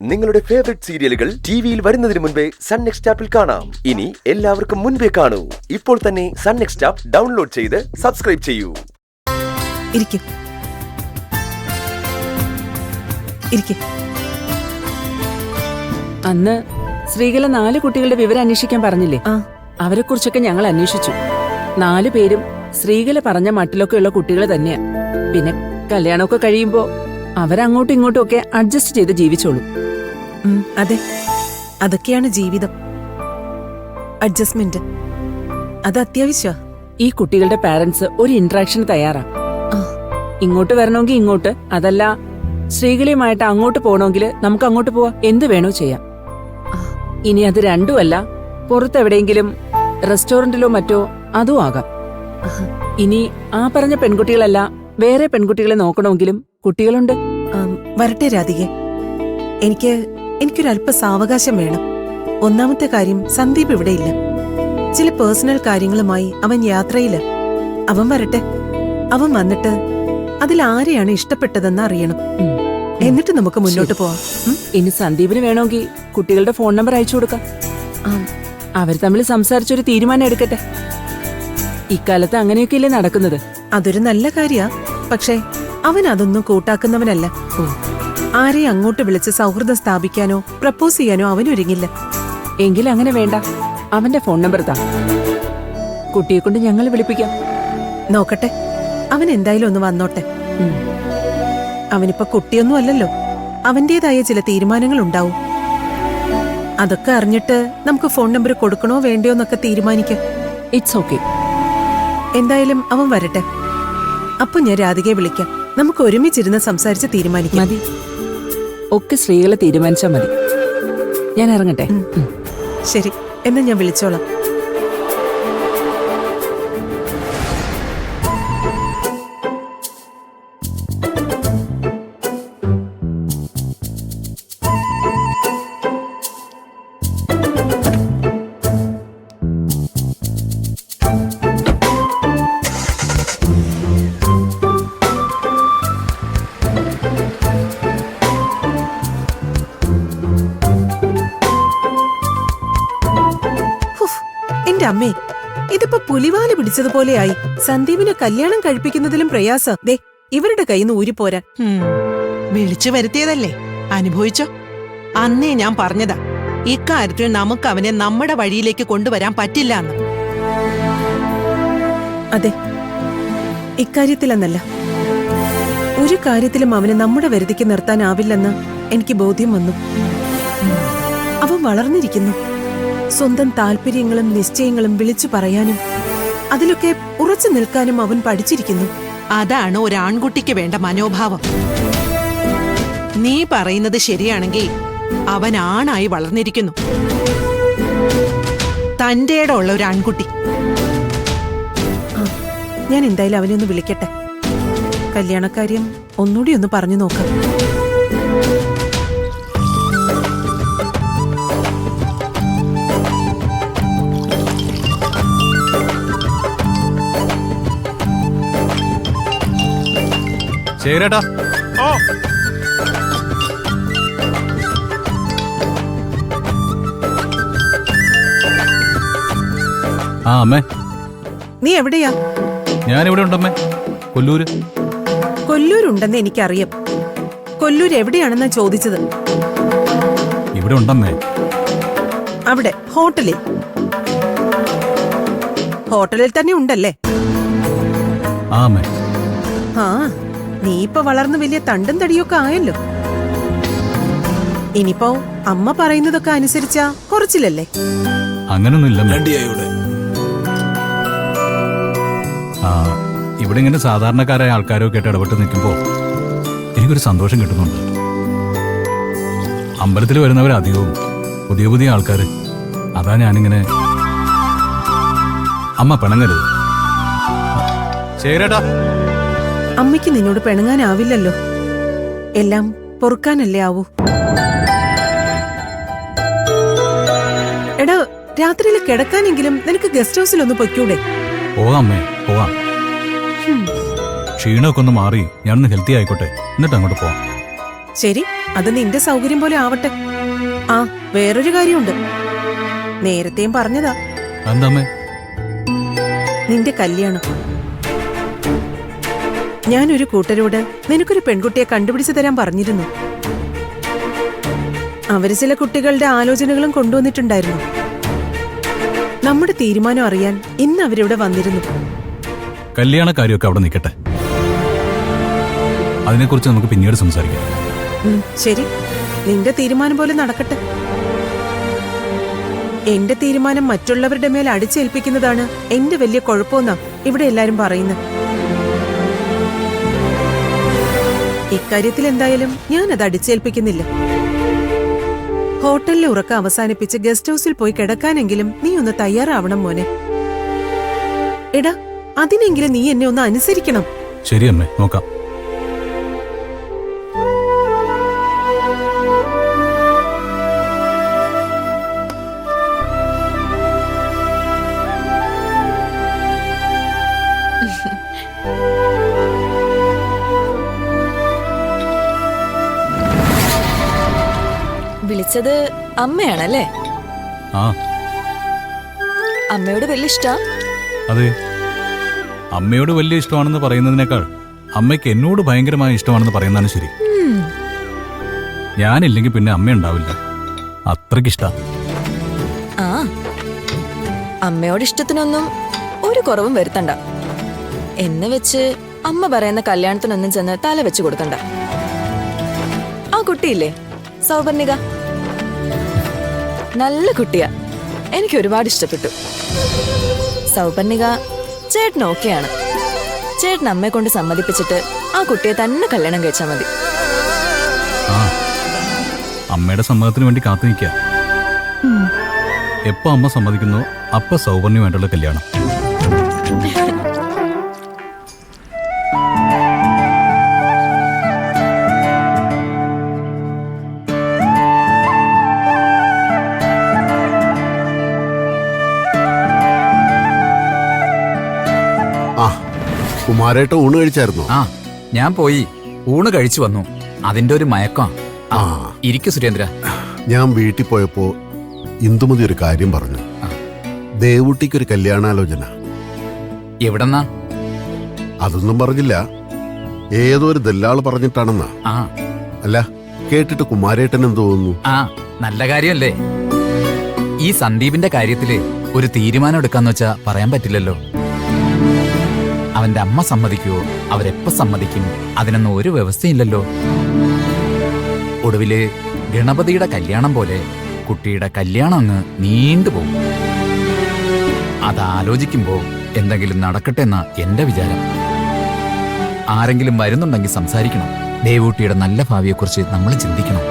നിങ്ങളുടെ ഫേവറേറ്റ് സീരിയലുകൾ ടിവിയിൽ വരുന്നതിന് മുൻപേ സൺ നെക്സ്റ്റ് ആപ്പിൽ കാണാം. ഇനി എല്ലാവർക്കും മുൻപേ കാണൂ. ഇപ്പോൾ തന്നെ സൺ നെക്സ്റ്റ് ആപ്പ് ഡൗൺലോഡ് ചെയ്ത് സബ്സ്ക്രൈബ് ചെയ്യൂ. അന്ന് ശ്രീകല 4 കുട്ടികളുടെ വിവരം അന്വേഷിക്കാൻ പറഞ്ഞില്ലേ? അവരെ കുറിച്ചൊക്കെ ഞങ്ങൾ അന്വേഷിച്ചു. 4 പേരും ശ്രീകല പറഞ്ഞ മട്ടിലൊക്കെയുള്ള കുട്ടികൾ തന്നെയാ. പിന്നെ കല്യാണമൊക്കെ കഴിയുമ്പോ അവരങ്ങോട്ടും ഇങ്ങോട്ടും ഒക്കെ അഡ്ജസ്റ്റ് ചെയ്ത് ജീവിച്ചോളൂ. അതെ, അതൊക്കെയാണ് ജീവിതം. അഡ്ജസ്റ്റ്മെന്റ് അത് അത്യാവശ്യ. ഈ കുട്ടികളുടെ പാരന്റ്സ് ഒരു ഇന്ററാക്ഷൻ തയ്യാറാ. ഇങ്ങോട്ട് വരണമെങ്കിൽ ഇങ്ങോട്ട്, അതല്ല ശ്രീകലയുമായിട്ട് അങ്ങോട്ട് പോകണമെങ്കിൽ നമുക്ക് അങ്ങോട്ട് പോവാം. എന്ത് വേണോ ചെയ്യാം. ഇനി അത് രണ്ടുമല്ല, പുറത്തെവിടെയെങ്കിലും റെസ്റ്റോറന്റിലോ മറ്റോ അതും ആകാം. ഇനി ആ പറഞ്ഞ പെൺകുട്ടികളല്ല, വേറെ പെൺകുട്ടികളെ നോക്കണമെങ്കിലും കുട്ടികളുണ്ട്. വരട്ടെ രാധികെ, എനിക്കൊരല്പ സാവകാശം വേണം. ഒന്നാമത്തെ കാര്യം, സന്ദീപ് ഇവിടെയില്ല. ചില പേഴ്സണൽ കാര്യങ്ങളുമായി അവൻ യാത്രയില്ല. അവൻ വരട്ടെ. അവൻ വന്നിട്ട് അതിൽ ആരെയാണ് ഇഷ്ടപ്പെട്ടതെന്ന് അറിയണം. എന്നിട്ട് നമുക്ക് മുന്നോട്ട് പോവാം. ഇനി സന്ദീപിന് വേണമെങ്കിൽ കുട്ടികളുടെ ഫോൺ നമ്പർ അയച്ചു കൊടുക്കാം. അവർ തമ്മിൽ സംസാരിച്ചൊരു തീരുമാനം എടുക്കട്ടെ. ഇക്കാലത്ത് അങ്ങനെയൊക്കെയല്ലേ നടക്കുന്നത്. അതൊരു നല്ല കാര്യാ. പക്ഷേ അവൻ അതൊന്നും കൂട്ടാക്കുന്നവനല്ല. ആരെയും അങ്ങോട്ട് വിളിച്ച് സൗഹൃദം സ്ഥാപിക്കാനോ പ്രപ്പോസ് ചെയ്യാനോ അവനൊരുങ്ങില്ല. എങ്കിൽ അങ്ങനെ വേണ്ട, അവന്റെ ഫോൺ നമ്പർ താ. കുട്ടിയെ കൊണ്ട് ഞങ്ങൾ വിളിപ്പിക്കാം. നോക്കട്ടെ, അവൻ എന്തായാലും ഒന്ന് വന്നോട്ടെ. അവനിപ്പോ കുട്ടിയൊന്നും അല്ലല്ലോ. അവന്റേതായ ചില തീരുമാനങ്ങൾ ഉണ്ടാവും. അതൊക്കെ അറിഞ്ഞിട്ട് നമുക്ക് ഫോൺ നമ്പർ കൊടുക്കണോ വേണ്ടയോ എന്നൊക്കെ തീരുമാനിക്കാം. It's okay. എന്തായാലും അവൻ വരട്ടെ. അപ്പൊ ഞാൻ രാധികയെ വിളിക്കാം. നമുക്ക് ഒരുമിച്ചിരുന്ന് സംസാരിച്ച് തീരുമാനിക്കാം. മതി, ഒക്കെ സ്ത്രീകളെ തീരുമാനിച്ചാ മതി. ഞാൻ ഇറങ്ങട്ടെ. ശരി, എന്നാ ഞാൻ വിളിച്ചോളാം. അമ്മേ, ഇതിപ്പോ പുലിവാല് പിടിച്ചതുപോലെയായി. സന്ദീപിനെ കല്യാണം കഴിപ്പിക്കുന്നതിലും പ്രയാസം ദേ ഇവരുടെ കയ്യിൽ നിന്ന് ഊരിപ്പോരാൻ. വിളിച്ചു വരുത്തിയതല്ലേ, അനുഭവിച്ചോ. അന്നേ ഞാൻ പറഞ്ഞതാ, ഇക്കാര്യത്തിൽ നമുക്ക് അവനെ നമ്മുടെ വഴിയിലേക്ക് കൊണ്ടുവരാൻ പറ്റില്ല എന്ന്. അതെ, ഇക്കാര്യത്തിലെന്നല്ല, ഒരു കാര്യത്തിലും അവനെ നമ്മുടെ വരുതിക്ക് നിർത്താനാവില്ലെന്ന് എനിക്ക് ബോധ്യം വന്നു. അവൻ വളർന്നിരിക്കുന്നു. സ്വന്തം താല്പര്യങ്ങളും നിശ്ചയങ്ങളും വിളിച്ചു പറയാനും അതിലൊക്കെ ഉറച്ചു നിൽക്കാനും അവൻ പഠിച്ചിരിക്കുന്നു. അതാണ് ഒരു ആൺകുട്ടിക്ക് വേണ്ട മനോഭാവം. നീ പറയുന്നത് ശരിയാണെങ്കിൽ അവൻ ആണായി വളർന്നിരിക്കുന്നു. തന്റേടെ ഉള്ള ഒരു ആൺകുട്ടി. ഞാൻ എന്തായാലും അവനെ ഒന്ന് വിളിക്കട്ടെ. കല്യാണക്കാര്യം ഒന്നുകൂടി ഒന്ന് പറഞ്ഞു നോക്കാം. ശരിയേട്ടാ. ആ അമ്മേ, നീ എവിടെയാ? ഞാനിവിടെ ഉണ്ടമ്മേ, കൊല്ലൂര്. കൊല്ലൂരുണ്ടെന്ന് എനിക്കറിയാം. കൊല്ലൂർ എവിടെയാണെന്നാ ചോദിച്ചത്. ഇവിടെ ഉണ്ടമ്മേ. അവിടെ ഹോട്ടലിൽ? ഹോട്ടലിൽ തന്നെ ഉണ്ടല്ലേ? ആ അമ്മേ. ആ, നീ ഇപ്പൊ വളർന്ന് വലിയ തണ്ടും തടിയൊക്കെ ആയല്ലോ. ഇനിയിപ്പോ അമ്മ പറയുന്നതൊക്കെ അനുസരിച്ചാ കുറച്ചില്ലല്ലേ? അങ്ങനൊന്നുമില്ല. ആ, ഇവിടെ ഇങ്ങനെ സാധാരണക്കാരായ ആൾക്കാരൊക്കെ ആയിട്ട് ഇടപെട്ട് നിൽക്കുമ്പോ എനിക്കൊരു സന്തോഷം കിട്ടുന്നുണ്ട്. അമ്പലത്തിൽ വരുന്നവരധികവും പുതിയ പുതിയ ആൾക്കാർ. അതാ ഞാനിങ്ങനെ. അമ്മ പിണങ്ങരുത്. ശരിയേട്ടാ. അമ്മയ്ക്ക് നിന്നോട് പിണങ്ങാനാവില്ലല്ലോ. എല്ലാം പൊറുക്കാനല്ലേ ആവൂ. എടാ, രാത്രിയിൽ കിടക്കാനെങ്കിലും നിനക്ക് ഗസ്റ്റ് ഹൗസിലൊന്ന് പൊയ്ക്കൂടെ? പോകാം അമ്മേ, പോകാം. ക്ഷീണമൊക്കെ ഒന്ന് മാറി ഞാനൊന്ന് ഹെൽത്തി ആയിക്കോട്ടെ, എന്നിട്ട് അങ്ങോട്ട് പോവാം. ശരി, അത് നിന്റെ സൗകര്യം പോലെ ആവട്ടെ. ആ, വേറൊരു കാര്യമുണ്ട്. നേരത്തെയും പറഞ്ഞതാ, എന്താമ്മേ? നിന്റെ കല്യാണം. ഞാനൊരു കൂട്ടരോട് നിനക്കൊരു പെൺകുട്ടിയെ കണ്ടുപിടിച്ചു തരാൻ പറഞ്ഞിരുന്നു. അവര് ചില കുട്ടികളുടെ ആലോചനകളും കൊണ്ടുവന്നിട്ടുണ്ടായിരുന്നു. നമ്മുടെ തീരുമാനം അറിയാൻ ഇന്ന് അവരിവിടെ വന്നിരുന്നു. കല്യാണ കാര്യമൊക്കെ അവിടെ നിൽക്കട്ടെ, അതിനെക്കുറിച്ച് നമുക്ക് പിന്നീട് സംസാരിക്കാം. ശരി, നിന്റെ തീരുമാനം പോലെ നടക്കട്ടെ. എന്റെ തീരുമാനം മറ്റുള്ളവരുടെ മേൽ അടിച്ചേൽപ്പിക്കുന്നതാണ് എന്റെ വലിയ കുഴപ്പമെന്നാ ഇവിടെ എല്ലാരും പറയുന്നത്. ഇക്കാര്യത്തിൽ എന്തായാലും ഞാനത് അടിച്ചേൽപ്പിക്കുന്നില്ല. ഹോട്ടലിലെ ഉറക്കം അവസാനിപ്പിച്ച് ഗസ്റ്റ് ഹൗസിൽ പോയി കിടക്കാനെങ്കിലും നീ ഒന്ന് തയ്യാറാവണം മോനെ. എടാ, അതിനെങ്കിലും നീ എന്നെ ഒന്ന് അനുസരിക്കണം. ശരി അമ്മേ, നോക്കാം. വിളിച്ചത് അമ്മയാണല്ലേ? ആ അമ്മയോട് വലിയ ഇഷ്ടാ? അതെ, അമ്മയോട് വലിയ ഇഷ്ടമാണെന്ന് പറയുന്നതിനേക്കാൾ അമ്മയ്ക്ക് എന്നോട് ഭയങ്കരമായ ഇഷ്ടമാണെന്ന് പറയുന്നതാണ് ശരി. ഞാനില്ലെങ്കിൽ പിന്നെ അമ്മ ഉണ്ടാവില്ല, അത്രയ്ക്കിഷ്ട. ആ, അമ്മയോട് ഇഷ്ടത്തിനൊന്നും ഒരു കുറവും വരുത്തണ്ട. എന്ന് വെച്ച് അമ്മ പറയുന്ന കല്യാണത്തിനൊന്നും ചെന്ന് തല വെച്ച് കൊടുക്കണ്ട. ആ കുട്ടിയില്ലേ, സൗപർണിക, നല്ല കുട്ടിയാ. എനിക്ക് ഒരുപാട് ഇഷ്ടപ്പെട്ടു. സൗപർണിക ചേട്ടൻ ഓക്കെയാണ്. ചേട്ടൻ അമ്മയെ കൊണ്ട് സമ്മതിപ്പിച്ചിട്ട് ആ കുട്ടിയെ തന്നെ കല്യാണം കഴിച്ചാൽ മതി. ആ, അമ്മയുടെ സമ്മതത്തിന് വേണ്ടി കാത്തു നിൽക്കുക. എപ്പോ അമ്മ സമ്മതിക്കുന്നോ അപ്പൊ സൗപർണ്യമായിട്ടുള്ള കല്യാണം. കുമാരേട്ട ഊണ് കഴിച്ചായിരുന്നോ? ആ, ഞാൻ പോയി ഊണ് കഴിച്ചു വന്നു. അതിന്റെ ഒരു മയക്കം. ഇരിക്കു സുരേന്ദ്ര. ഞാൻ വീട്ടിൽ പോയപ്പോ ഇന്ദുമതി ഒരു കാര്യം പറഞ്ഞു. ദേവുട്ടിക്കൊരു കല്യാണാലോചന. എവിടെന്നാ? അതൊന്നും പറഞ്ഞില്ല, ഏതോ ഒരു ദല്ലാള് പറഞ്ഞിട്ടാണെന്നാ. ആ, അല്ല, കേട്ടിട്ട് കുമാരേട്ടൻ എന്ത് തോന്നുന്നു? ആ, നല്ല കാര്യമല്ലേ. ഈ സന്ദീപിന്റെ കാര്യത്തില് ഒരു തീരുമാനം എടുക്കാന്ന് വെച്ചാ പറയാൻ പറ്റില്ലല്ലോ. അവന്റെ അമ്മ സമ്മതിക്കുവോ, അവരെപ്പ സമ്മതിക്കും, അതിനൊന്നും ഒരു വ്യവസ്ഥയില്ലല്ലോ. ഒടുവില് ഗണപതിയുടെ കല്യാണം പോലെ കുട്ടിയുടെ കല്യാണം അങ്ങ് നീണ്ടുപോകും. അതാലോചിക്കുമ്പോ എന്തെങ്കിലും നടക്കട്ടെ എന്നാ എന്റെ വിചാരം. ആരെങ്കിലും വരുന്നുണ്ടെങ്കിൽ സംസാരിക്കണം. ദേവൂട്ടിയുടെ നല്ല ഭാവിയെക്കുറിച്ച് നമ്മൾ ചിന്തിക്കണം.